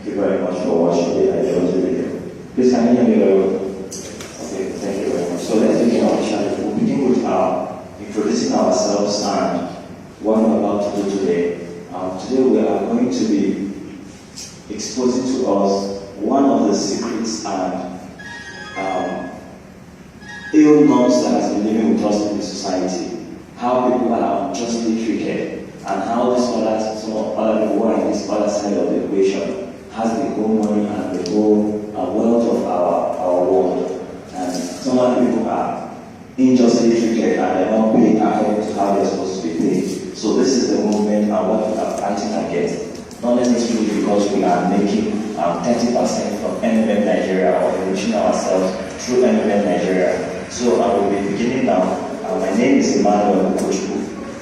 you very much for watching the video. Please can you hear me very well? Okay, thank you very much. So let's begin our challenge. We'll begin with introducing ourselves and what we're about to do today. Today we are going to be exposing to us one of the secrets and ill norms that has been living with us in the society. How people are unjustly treated, and how some other people who are in this other side of the equation has the whole money and the whole wealth of our world. And some other people are unjustly treated and they're not paid according to how they're supposed to be paid. So this is the movement and what we are fighting against. Not necessarily because we are making 30% from MMM Nigeria or enriching ourselves through MMM Nigeria. So I will be beginning now. My name is Emmanuel Ukochukwu.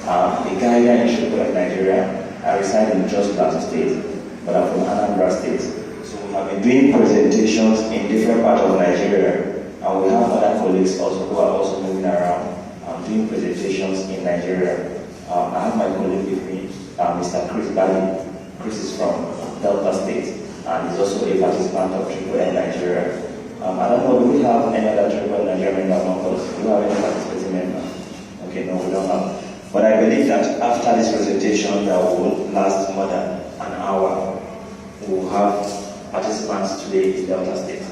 I'm a guy here in Shikoku, Nigeria. I reside in Jos Plateau State, but I'm from Anambra State. So we have been doing presentations in different parts of Nigeria, and we have other colleagues also who are also moving around doing presentations in Nigeria. I have my colleague with me, Mr. Chris Bali. Chris is from Delta State, and he's also a participant of Triple N Nigeria. I don't know, do we have any other Triple N Nigeria members among us? Do we have any participating members? Okay, no, we don't have. But I believe that after this presentation that will last more than an hour, we will have participants today in Delta State.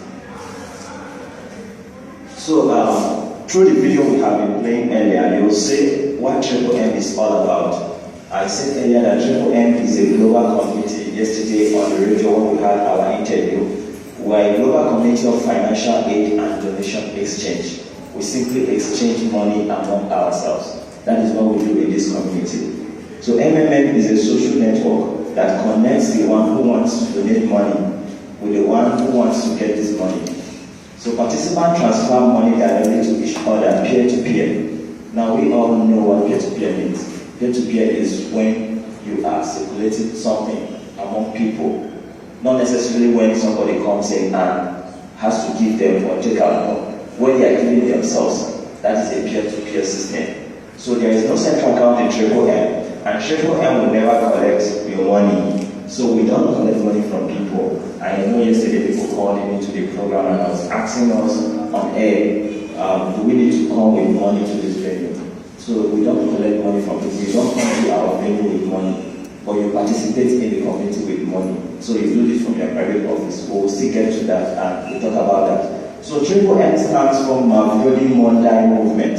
So through the video we have been playing earlier, you will see what Triple M is all about. I said earlier that Triple M is a global community. Yesterday on the radio when we had our interview, we are a global community of financial aid and donation exchange. We simply exchange money among ourselves. That is what we do in this community. So MMM is a social network that connects the one who wants to donate money with the one who wants to get this money. So participants transfer money directly to each other, peer-to-peer. Now we all know what peer-to-peer means. Peer-to-peer is when you are circulating something among people, not necessarily when somebody comes in and has to give them or take out. No. When they are giving themselves, that is a peer-to-peer system. So there is no central account in Triple M, and Triple M will never collect your money. So we don't collect money from people. I know yesterday people called into the program and I was asking us on air, do we need to come with money to this venue? So we don't collect money from people. You don't come to our venue with money, but you participate in the community with money. So you do this from your private office. We'll still get to that and we'll talk about that. So Triple M stands for Mavrodi Mondai Movement.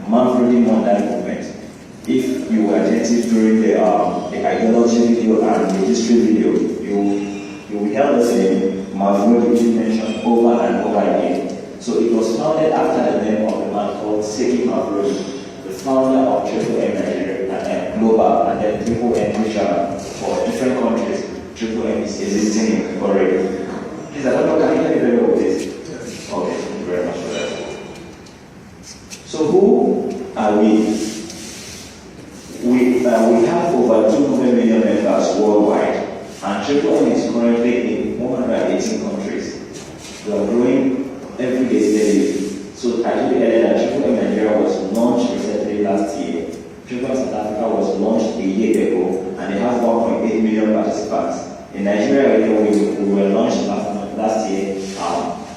Mavrodi Mondai Movement. If you were attentive during the ideology video and the history video, you will hear the name Mavrodi mentioned over and over again. So it was founded after the name of a man called Seki Mavrodi, the founder of Triple M Nigeria and Global, and then Triple M Regional for different countries. Triple M is existing already. Please, I don't know, can you hear me very well with this? Okay, thank you very much for that. So who are we? We have over 200 million members worldwide, and Triple M is currently in 118 countries. We are growing every day steadily. So I told you earlier that Triple M Nigeria was launched recently last year. Triple M South Africa was launched a year ago, and they have 1.8 million participants. In Nigeria, we were launched last year,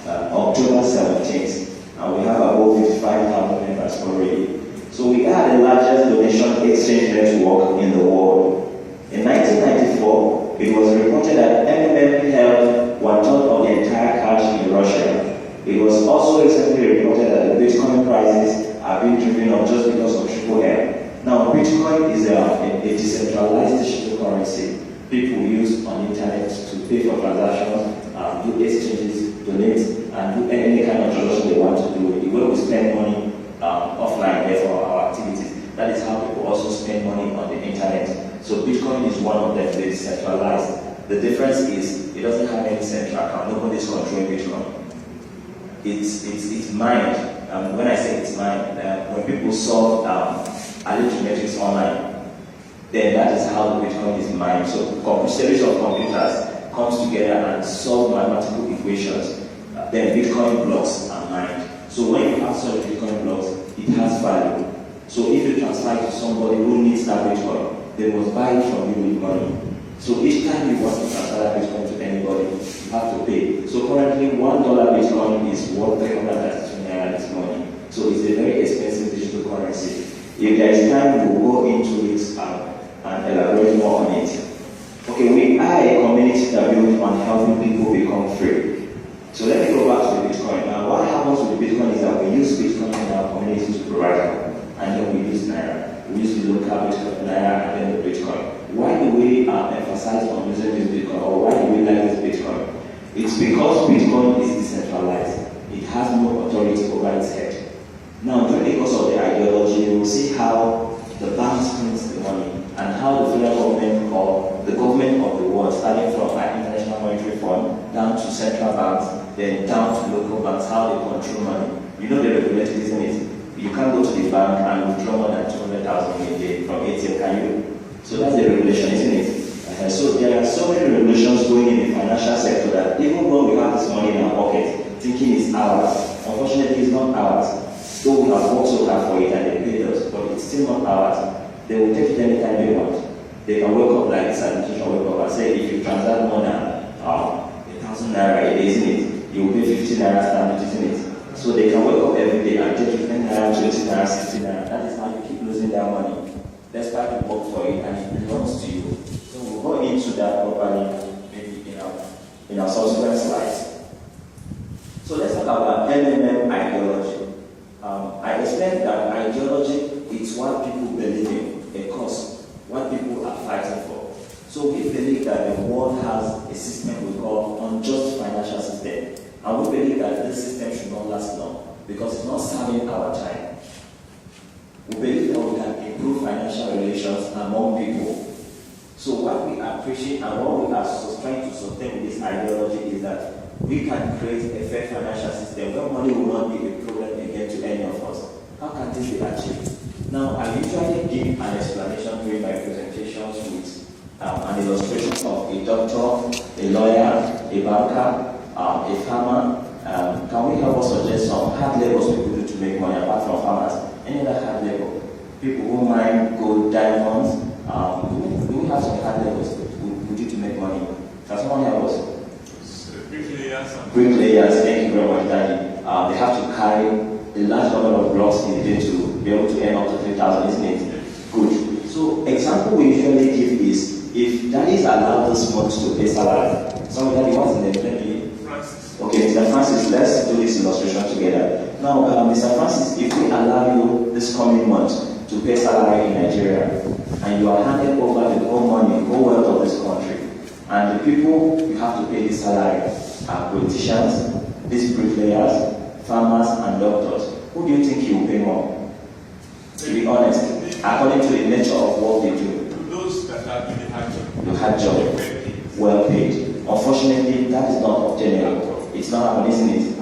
October 17th, and we have about 55,000 members already. So we are the largest donation exchange network in the world. In 1994, it was reported that MMM held 1/3 of the entire cash in Russia. It was also recently reported that the Bitcoin prices are being driven up just because of Triple M. Now, Bitcoin is a decentralized digital currency people use on the internet to pay for transactions, do exchanges, donate, and do any kind of transaction they want to do. The way we spend money offline there for our activities, that is how people also spend money on the internet. So Bitcoin is one of them. They decentralized. The difference is it doesn't have any central account. Nobody is controlling Bitcoin. It's mined. When I say it's mined, when people solve arithmetic online, then that is how the Bitcoin is mined. So a series of computers comes together and solve mathematical equations. Then Bitcoin blocks are mined. So when you have such Bitcoin blocks, it has value. So if you transfer it to somebody who needs that Bitcoin, they must buy it from you with money. So each time you want to transfer Bitcoin to anybody, you have to pay. So currently, $1 Bitcoin is worth 332 naira this morning. So it's a very expensive digital currency. If there is time, we'll go into it and elaborate more on it. Okay, we are a community that built on helping people become free. So let me go back to the Bitcoin. Now, what happens with the Bitcoin is that we use Bitcoin in our community to provide help, and then we use Naira. We use the local Bitcoin, Naira, and then the Bitcoin. Why do we emphasize on using this Bitcoin, or why do we like this Bitcoin? It's because Bitcoin is decentralized. It has no authority over its head. Now, during the course of the ideology, you will see how the banks print the money and how the federal government or the government of the world, starting from International Monetary Fund down to central banks, then down to local banks, how they control money. You know the regulation, isn't it? You can't go to the bank and withdraw more than 200,000 a day from ATM, can you? So that's the regulation, isn't it? So there are so many regulations going in the financial sector that even though we have this money in our pocket, thinking it's ours, unfortunately it's not ours. Though we have worked so hard for it and they paid us, but it's still not ours. They will take it anytime they want. They can wake up like this administration wake up and say, if you transact more than 1,000 naira a day, isn't it? You will pay 50 naira stamp duty, isn't it? So they can wake up every day and take you 10 naira, 20 naira, 60 naira. That is how you keep losing that money. Despite you work for it and it belongs to you. So we'll go into that properly maybe in our subsequent slides. So let's talk about MMM ideology. I explained that ideology is what people believe in, a cause, what people are fighting for. So we believe that the world has a system we call unjust financial system. And we believe that this system should not last long because it's not serving our time. We believe that we can improve financial relations among people. So what we are preaching and what we are trying to sustain with this ideology is that we can create a fair financial system where money will not be a problem again to any of us. How can this be achieved? Now, I usually give an explanation during my presentations with an illustration of a doctor, a lawyer, a banker, a farmer. Can we help us suggest some hard labors people do to make money apart from farmers? Any other hard labor? People who mine gold, diamonds. Do we have some hard labors we do to make money? Can someone help us? Bricklayers, thank you very much, Daddy. They have to carry a large number of blocks in a day to be able to earn up to 3,000, isn't it? Good. So, example we usually give is if daddies allow this month to pay salary. Some daddy, what's the name? Francis. Okay, Mr. Francis, let's do this illustration together. Now, Mr. Francis, if we allow you this coming month to pay salary in Nigeria, and you are handed over the whole money, the whole wealth of this country, and the people you have to pay this salary are politicians, these bricklayers, farmers, and doctors. Who do you think you will pay more? To be honest, according to the nature of what they do. Those that are doing the hard job. The hard job, well paid. Unfortunately, that is not obtainable. It's not happening, isn't it?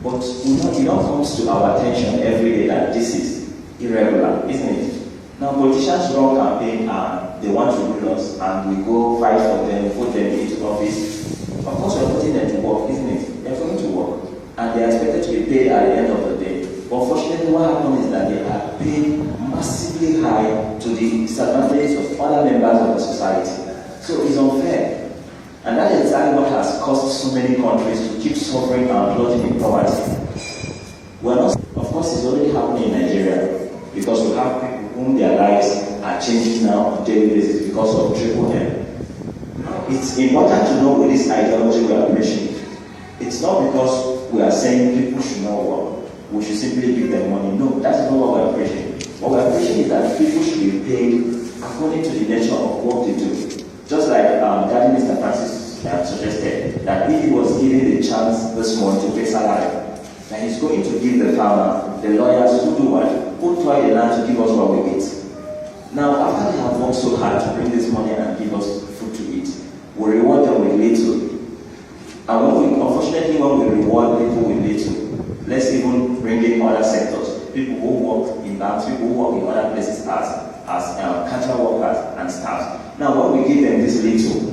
But it don't come to our attention every day that this is irregular, isn't it? Now, politicians run campaign and they want to rule us, and we go fight for them, put them into office. Of course, we're putting them to work, isn't it? They're going to work, and they are expected to be paid at the end of the day. But unfortunately, what happens is that they are paid massively high to the disadvantage of other members of the society. So it's unfair. And that is exactly what has caused so many countries to keep suffering and plunging in poverty. Of course, it's already happening in Nigeria because we have people whom their lives are changing now on a daily basis because of triple M. It's important to know with this ideology we are preaching. It's not because we are saying people should not work, we should simply give them money. No, that is not what we are preaching. What we are preaching is that people should be paid according to the nature of what they do. Just like Daddy Mr. Francis suggested, that if he was given the chance this morning to pay salary, then he's going to give the farmer, the lawyers who do what? Who toil the land to give us what we eat. Now, after they have worked so hard to bring this money and give us food to eat, we reward them with little. And unfortunately, when we reward people with little, let's even bring in other sectors. People who work in banks, people who work in other places as cattle workers and staff. Now, when we give them this little,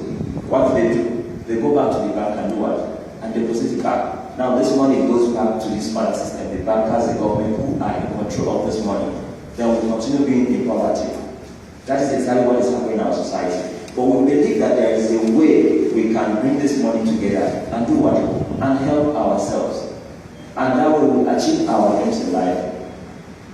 what do? They go back to the bank and do what? And deposit it back. Now, this money goes back to this other system, the bankers, the government who are in control of this money. Then we continue being in poverty. That is exactly what is happening in our society. But we believe that there is a way we can bring this money together and do what? And help ourselves. And that way we will achieve our dreams in life.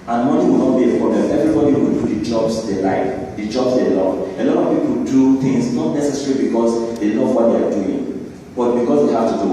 And money will not be a problem. Everybody will do the jobs they like, the jobs they love. A lot of people do things not necessarily because they love what they are doing, but because they have to do what?